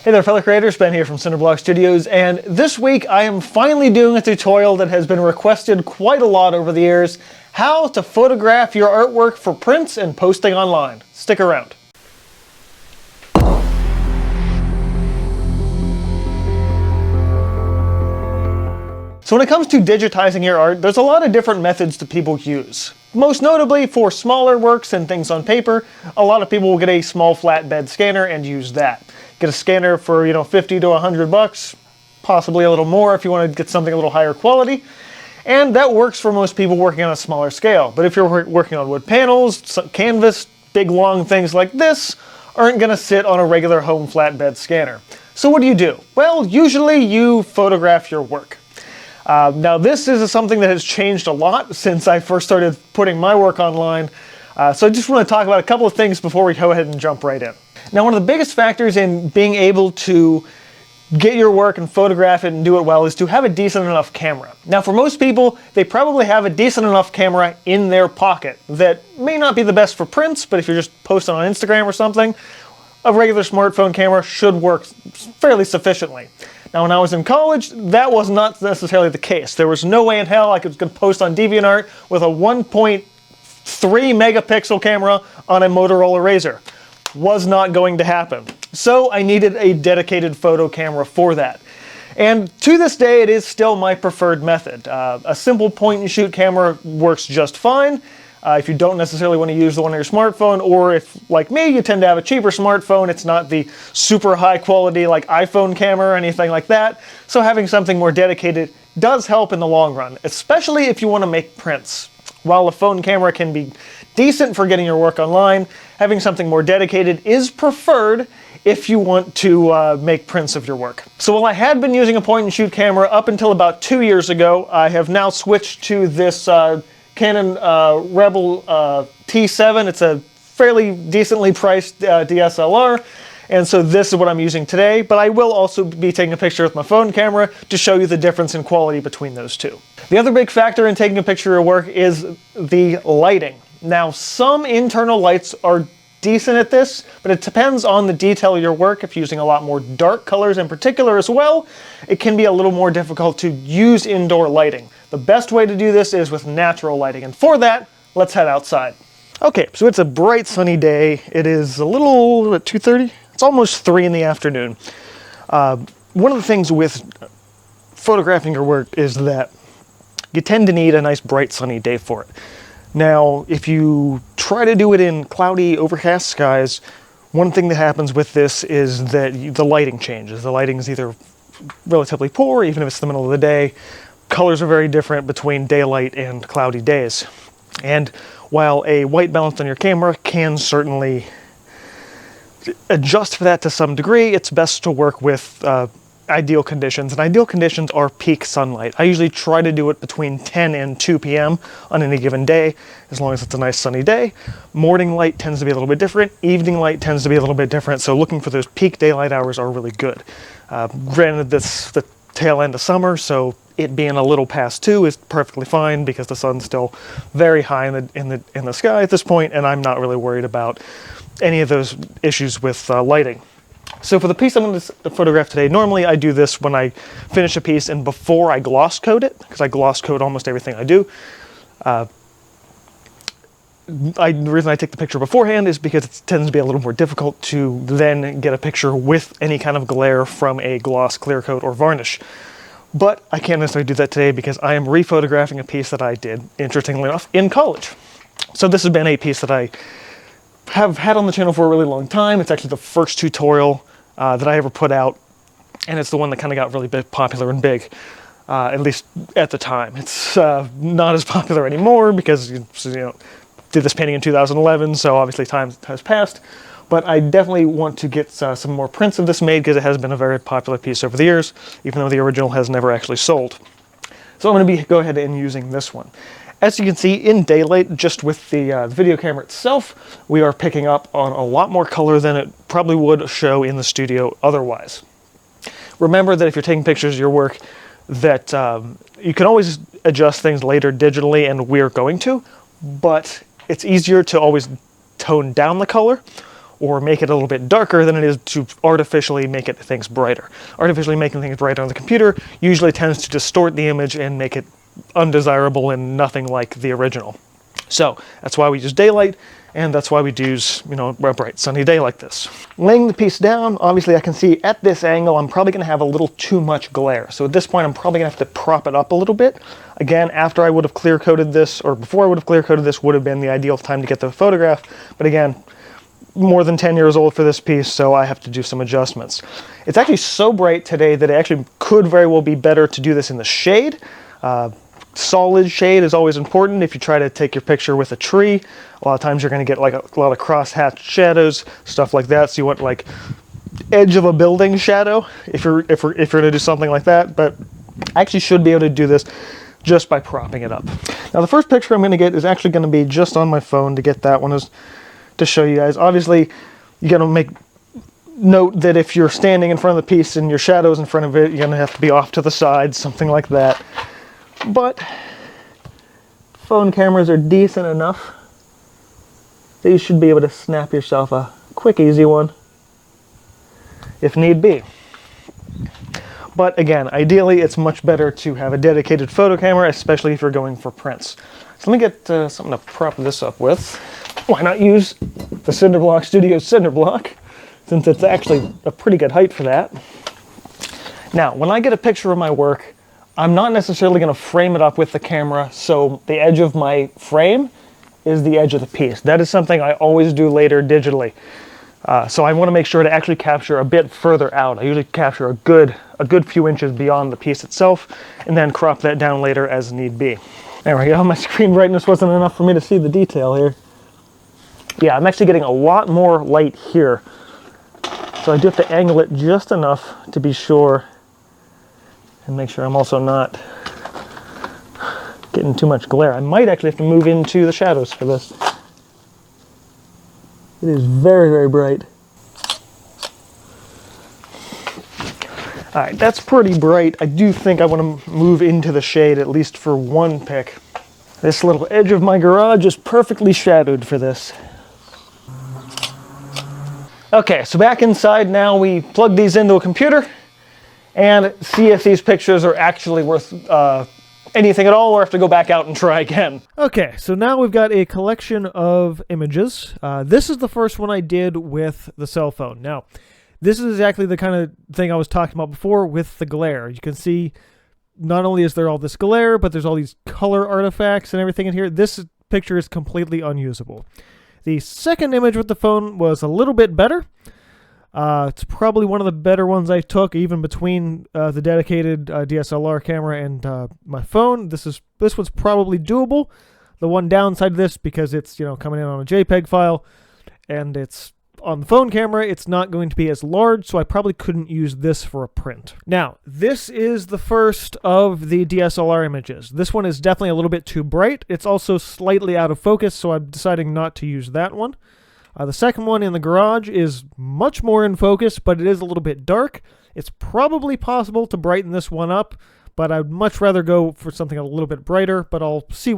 Hey there fellow creators, Ben here from Cinder Studios, and this week I am finally doing a tutorial that has been requested quite a lot over the years: how to photograph your artwork for prints and posting online. Stick around. So when it comes to digitizing your art, there's a lot of different methods that people use. Most notably, for smaller works and things on paper, a lot of people will get a small flatbed scanner and use that. Get a scanner for, $50 to $100, possibly a little more if you want to get something a little higher quality. And that works for most people working on a smaller scale. But if you're working on wood panels, canvas, big long things like this aren't going to sit on a regular home flatbed scanner. So what do? Well, usually you photograph your work. Now this is something that has changed a lot since I first started putting my work online. So I just want to talk about a couple of things before we go ahead and jump right in. Now, one of the biggest factors in being able to get your work and photograph it and do it well is to have a decent enough camera. Now, for most people, they probably have a decent enough camera in their pocket that may not be the best for prints, but if you're just posting on Instagram or something, a regular smartphone camera should work fairly sufficiently. Now, when I was in college, that was not necessarily the case. There was no way in hell I could post on DeviantArt with a 1.3 megapixel camera on a Motorola Razr. Was not going to happen. So I needed a dedicated photo camera for that. And to this day, it is still my preferred method. A simple point-and-shoot camera works just fine. If you don't necessarily want to use the one on your smartphone, or if, like me, you tend to have a cheaper smartphone, it's not the super high quality like iPhone camera or anything like that. So having something more dedicated does help in the long run, especially if you want to make prints. While a phone camera can be decent for getting your work online, having something more dedicated is preferred if you want to make prints of your work. So while I had been using a point-and-shoot camera up until about 2 years ago, I have now switched to this Canon Rebel T7. It's a fairly decently priced DSLR, and so this is what I'm using today, but I will also be taking a picture with my phone camera to show you the difference in quality between those two. The other big factor in taking a picture of your work is the lighting. Now, some internal lights are decent at this, but it depends on the detail of your work. If you're using a lot more dark colors in particular as well, it can be a little more difficult to use indoor lighting. The best way to do this is with natural lighting, and for that, let's head outside. Okay, so it's a bright sunny day. It is a little, at 2:30? It's almost 3 in the afternoon. One of the things with photographing your work is that you tend to need a nice bright sunny day for it. Now, if you try to do it in cloudy, overcast skies, one thing that happens with this is that the lighting changes. The lighting is either relatively poor, even if it's the middle of the day. Colors are very different between daylight and cloudy days. And while a white balance on your camera can certainly adjust for that to some degree, it's best to work with ideal conditions, and ideal conditions are peak sunlight. I usually try to do it between 10 and 2 p.m. on any given day, as long as it's a nice sunny day. Morning light tends to be a little bit different. Evening light tends to be a little bit different, so looking for those peak daylight hours are really good. Granted, this the tail end of summer, so it being a little past 2 is perfectly fine because the sun's still very high in the sky at this point, and I'm not really worried about any of those issues with lighting. So for the piece I'm going to photograph today, normally I do this when I finish a piece and before I gloss coat it, because I gloss coat almost everything I do. The reason I take the picture beforehand is because it tends to be a little more difficult to then get a picture with any kind of glare from a gloss, clear coat, or varnish. But I can't necessarily do that today because I am re-photographing a piece that I did, interestingly enough, in college. So this has been a piece that I have had on the channel for a really long time. It's actually the first tutorial that I ever put out, and it's the one that kind of got really popular and big, at least at the time. It's not as popular anymore because did this painting in 2011, so obviously time has passed. But I definitely want to get some more prints of this made because it has been a very popular piece over the years, even though the original has never actually sold. So I'm going to go ahead and using this one. As you can see, in daylight, just with the video camera itself, we are picking up on a lot more color than it probably would show in the studio otherwise. Remember that if you're taking pictures of your work, that you can always adjust things later digitally, and we're going to, but it's easier to always tone down the color or make it a little bit darker than it is to artificially make things brighter. Artificially making things brighter on the computer usually tends to distort the image and make it undesirable and nothing like the original. So that's why we use daylight, and that's why we use, a bright sunny day like this. Laying the piece down, obviously I can see at this angle I'm probably going to have a little too much glare. So at this point I'm probably going to have to prop it up a little bit. Again, after I would have clear coated this, or before I would have clear coated this, would have been the ideal time to get the photograph. But again, more than 10 years old for this piece, so I have to do some adjustments. It's actually so bright today that it actually could very well be better to do this in the shade. Solid shade is always important if you try to take your picture with a tree. A lot of times you're going to get like a lot of cross-hatched shadows, stuff like that. So you want like edge of a building shadow if you're going to do something like that. But I actually should be able to do this just by propping it up. Now the first picture I'm going to get is actually going to be just on my phone. To get that one is to show you guys. Obviously, you got to make note that if you're standing in front of the piece and your shadow's in front of it, you're going to have to be off to the side, something like that. But phone cameras are decent enough that you should be able to snap yourself a quick, easy one if need be. But again, ideally it's much better to have a dedicated photo camera, especially if you're going for prints. So let me get something to prop this up with. Why not use the Cinder Block Studios Cinder Block, since it's actually a pretty good height for that. Now, when I get a picture of my work, I'm not necessarily going to frame it up with the camera, so the edge of my frame is the edge of the piece. That is something I always do later digitally. So I want to make sure to actually capture a bit further out. I usually capture a good few inches beyond the piece itself, and then crop that down later as need be. There we go. My screen brightness wasn't enough for me to see the detail here. Yeah, I'm actually getting a lot more light here. So I do have to angle it just enough to be sure and make sure I'm also not getting too much glare. I might actually have to move into the shadows for this. It is very, very bright. All right, that's pretty bright. I do think I want to move into the shade at least for one pic. This little edge of my garage is perfectly shadowed for this. Okay, so back inside now, we plug these into a computer and see if these pictures are actually worth anything at all, or have to go back out and try again. Okay, so now we've got a collection of images. This is the first one I did with the cell phone. Now, this is exactly the kind of thing I was talking about before with the glare. You can see not only is there all this glare, but there's all these color artifacts and everything in here. This picture is completely unusable. The second image with the phone was a little bit better. It's probably one of the better ones I took, even between the dedicated DSLR camera and my phone. This one's probably doable. The one downside of this, because it's coming in on a JPEG file, and it's on the phone camera, it's not going to be as large, so I probably couldn't use this for a print. Now, this is the first of the DSLR images. This one is definitely a little bit too bright. It's also slightly out of focus, so I'm deciding not to use that one. The second one in the garage is much more in focus, but it is a little bit dark. It's probably possible to brighten this one up, but I'd much rather go for something a little bit brighter, but I'll see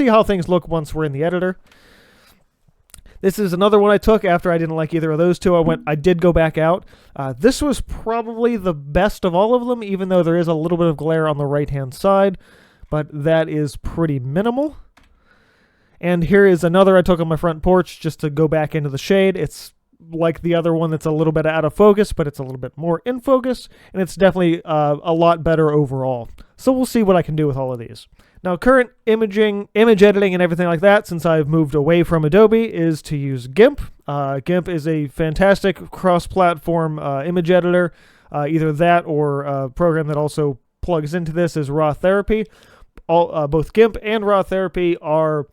how things look once we're in the editor. This is another one I took after I didn't like either of those two. I did go back out. This was probably the best of all of them, even though there is a little bit of glare on the right-hand side, but that is pretty minimal. And here is another I took on my front porch just to go back into the shade. It's like the other one that's a little bit out of focus, but it's a little bit more in focus, and it's definitely a lot better overall. So we'll see what I can do with all of these. Now, current image editing and everything like that, since I've moved away from Adobe, is to use GIMP. GIMP is a fantastic cross-platform image editor. Either that or a program that also plugs into this is Raw Therapy. Both GIMP and Raw Therapy are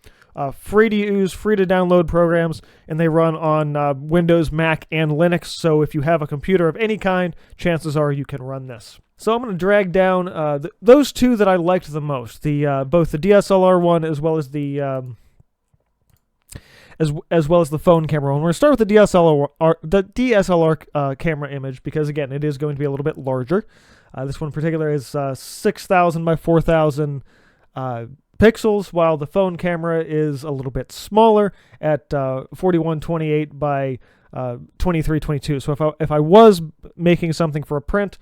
free to use, free to download programs, and they run on Windows, Mac, and Linux. So if you have a computer of any kind, chances are you can run this. So I'm going to drag down those two that I liked the most, both the DSLR one as well as the phone camera one. We're going to start with the DSLR camera image because again, it is going to be a little bit larger. This one in particular is 6,000 by 4,000 pixels, while the phone camera is a little bit smaller at 4128 by 2322. So if I was making something for a print,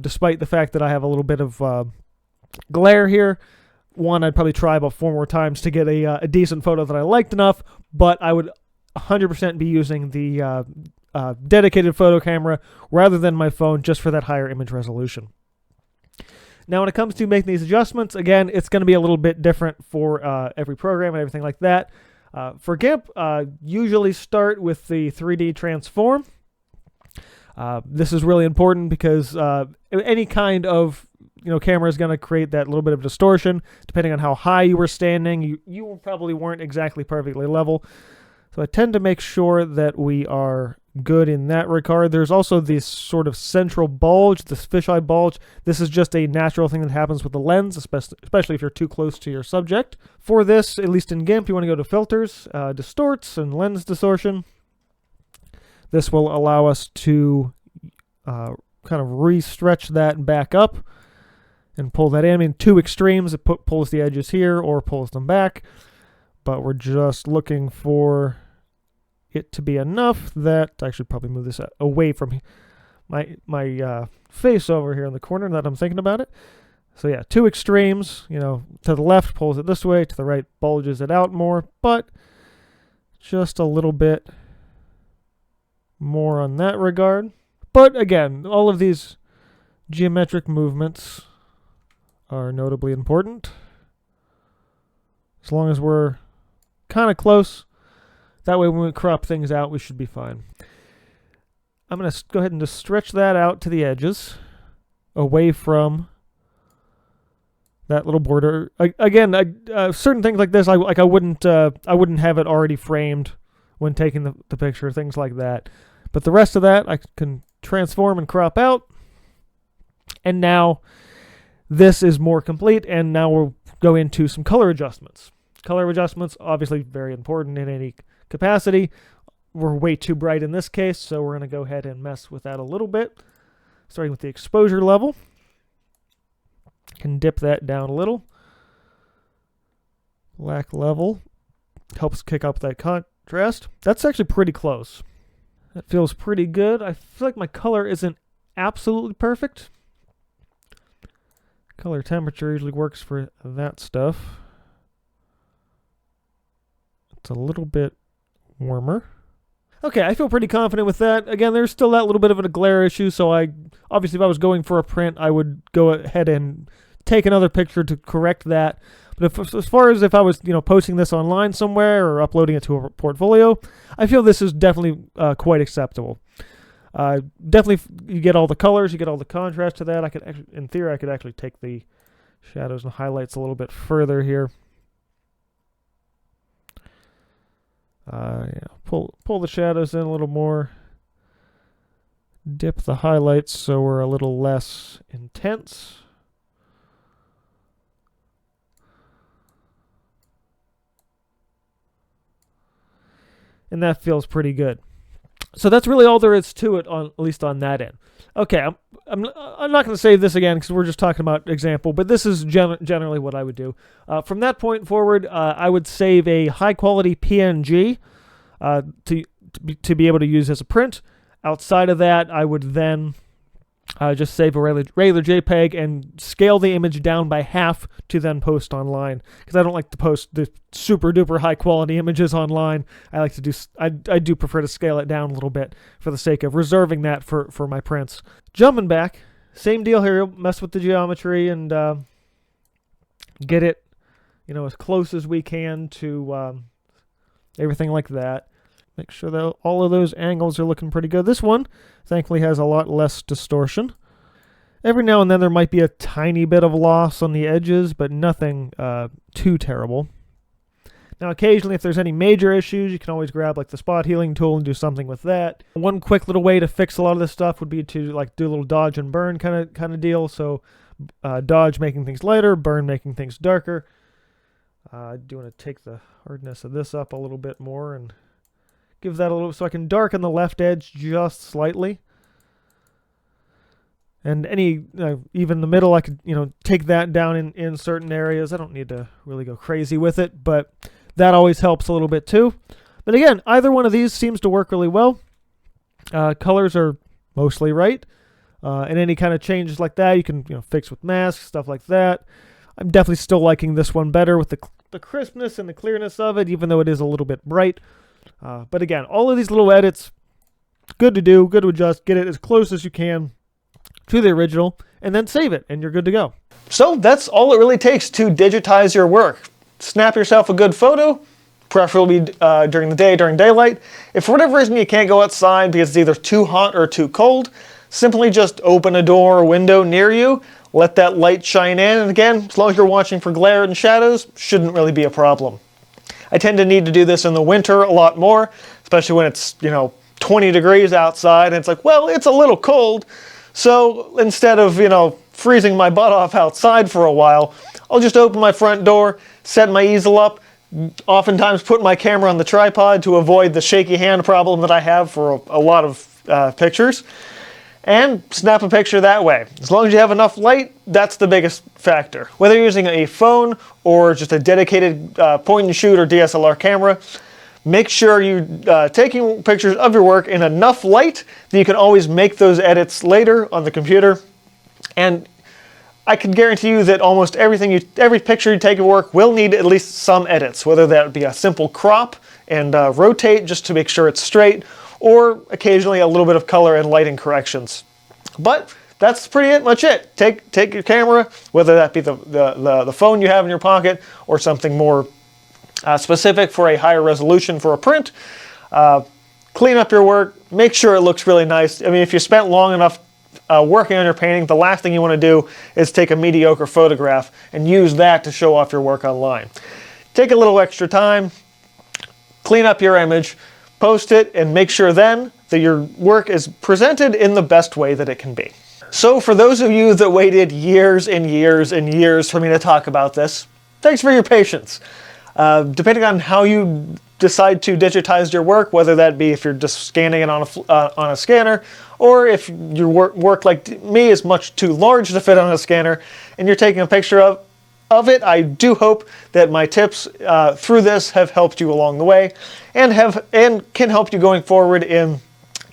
despite the fact that I have a little bit of glare here, one, I'd probably try about 4 more times to get a decent photo that I liked enough, but I would 100% be using the dedicated photo camera rather than my phone just for that higher image resolution. Now, when it comes to making these adjustments, again, it's going to be a little bit different for every program and everything like that. For GIMP, usually start with the 3D transform. This is really important because any kind of camera is going to create that little bit of distortion depending on how high you were standing. You probably weren't exactly perfectly level. So I tend to make sure that we are good in that regard. There's also this sort of central bulge, this fisheye bulge. This is just a natural thing that happens with the lens, especially if you're too close to your subject. For this, at least in GIMP, you want to go to Filters, Distorts, and Lens Distortion. This will allow us to kind of re-stretch that back up and pull that in. I mean, 2 extremes, it pulls the edges here or pulls them back, but we're just looking for it to be enough that I should probably move this away from my face over here in the corner that I'm thinking about it. So yeah, 2 extremes, to the left pulls it this way, to the right bulges it out more, but just a little bit more on that regard. But again, all of these geometric movements are notably important. As long as we're kind of close, that way when we crop things out, we should be fine. I'm going to go ahead and just stretch that out to the edges, away from that little border. Again, certain things like this, I wouldn't have it already framed when taking the picture, things like that. But the rest of that, I can transform and crop out. And now this is more complete, and now we'll go into some color adjustments. Color adjustments, obviously very important in any capacity. We're way too bright in this case, so we're going to go ahead and mess with that a little bit. Starting with the exposure level. Can dip that down a little. Black level helps kick up that contrast. That's actually pretty close. That feels pretty good. I feel like my color isn't absolutely perfect. Color temperature usually works for that stuff. It's a little bit warmer. Okay, I feel pretty confident with that. Again, there's still that little bit of a glare issue, so obviously if I was going for a print, I would go ahead and take another picture to correct that. But as far as if I was, posting this online somewhere or uploading it to a portfolio, I feel this is definitely quite acceptable. Definitely, you get all the colors, you get all the contrast to that. In theory, I could actually take the shadows and highlights a little bit further here. Pull the shadows in a little more. Dip the highlights so we're a little less intense. And that feels pretty good. So that's really all there is to it, at least on that end. Okay, I'm not going to say this again because we're just talking about example, but this is generally what I would do. From that point forward, I would save a high-quality PNG to be able to use as a print. Outside of that, I would then just save a regular JPEG and scale the image down by half to then post online, because I don't like to post the super duper high quality images online. I do prefer to scale it down a little bit for the sake of reserving that for my prints. Jumping back, same deal here. Mess with the geometry and get it as close as we can to everything like that. Make sure that all of those angles are looking pretty good. This one, thankfully, has a lot less distortion. Every now and then there might be a tiny bit of loss on the edges, but nothing too terrible. Now, occasionally, if there's any major issues, you can always grab like the spot healing tool and do something with that. One quick little way to fix a lot of this stuff would be to do a little dodge and burn kind of deal. So, dodge making things lighter, burn making things darker. I do want to take the hardness of this up a little bit more and give that a little, so I can darken the left edge just slightly. And even the middle, I could, take that down in certain areas. I don't need to really go crazy with it, but that always helps a little bit too. But again, either one of these seems to work really well. Colors are mostly right. And any kind of changes like that, you can fix with masks, stuff like that. I'm definitely still liking this one better with the crispness and the clearness of it, even though it is a little bit bright. But again, all of these little edits, good to do, good to adjust, get it as close as you can to the original, and then save it, and you're good to go. So that's all it really takes to digitize your work. Snap yourself a good photo, preferably during the day, during daylight. If for whatever reason you can't go outside because it's either too hot or too cold, simply just open a door or window near you, let that light shine in, and again, as long as you're watching for glare and shadows, shouldn't really be a problem. I tend to need to do this in the winter a lot more, especially when it's, 20 degrees outside, and it's like, well, it's a little cold, so instead of, freezing my butt off outside for a while, I'll just open my front door, set my easel up, oftentimes put my camera on the tripod to avoid the shaky hand problem that I have for a lot of pictures, and snap a picture that way. As long as you have enough light, that's the biggest factor. Whether you're using a phone or just a dedicated point and shoot or DSLR camera, make sure you're taking pictures of your work in enough light that you can always make those edits later on the computer. And I can guarantee you that almost every picture you take of work will need at least some edits, whether that be a simple crop and rotate just to make sure it's straight, or occasionally a little bit of color and lighting corrections. But that's pretty much it. Take your camera, whether that be the phone you have in your pocket or something more specific for a higher resolution for a print. Clean up your work, make sure it looks really nice. I mean, if you spent long enough working on your painting, the last thing you want to do is take a mediocre photograph and use that to show off your work online. Take a little extra time, clean up your image, post it, and make sure then that your work is presented in the best way that it can be. So for those of you that waited years and years and years for me to talk about this, thanks for your patience. Depending on how you decide to digitize your work, whether that be if you're just scanning it on a scanner, or if your work like me is much too large to fit on a scanner and you're taking a picture of it, I do hope that my tips through this have helped you along the way and can help you going forward in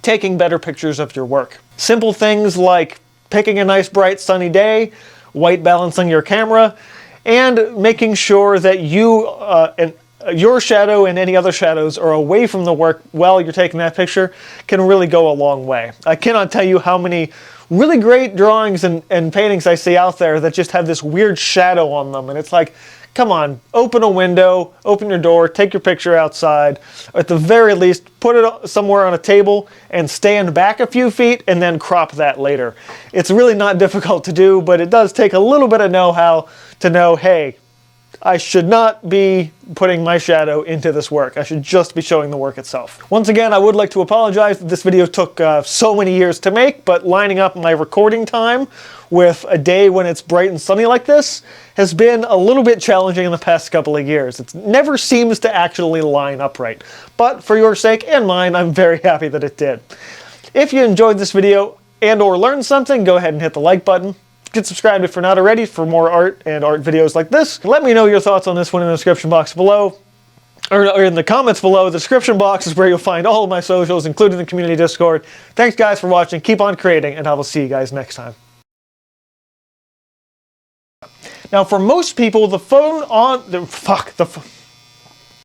taking better pictures of your work. Simple things like picking a nice bright sunny day, white balancing your camera, and making sure that your shadow and any other shadows are away from the work while you're taking that picture can really go a long way. I cannot tell you how many really great drawings and paintings I see out there that just have this weird shadow on them, and it's like, come on, open a window, open your door, take your picture outside, or at the very least, put it somewhere on a table and stand back a few feet and then crop that later. It's really not difficult to do, but it does take a little bit of know-how to know, hey, I should not be putting my shadow into this work. I should just be showing the work itself. Once again, I would like to apologize that this video took so many years to make, but lining up my recording time with a day when it's bright and sunny like this has been a little bit challenging in the past couple of years. It never seems to actually line up right. But for your sake and mine, I'm very happy that it did. If you enjoyed this video and or learned something, go ahead and hit the like button. Get subscribed if you're not already for more art and art videos like this. Let me know your thoughts on this one in the description box below, or in the comments below. The description box is where you'll find all of my socials, including the community Discord. Thanks guys for watching, keep on creating, and I will see you guys next time. Now for most people, the phone on,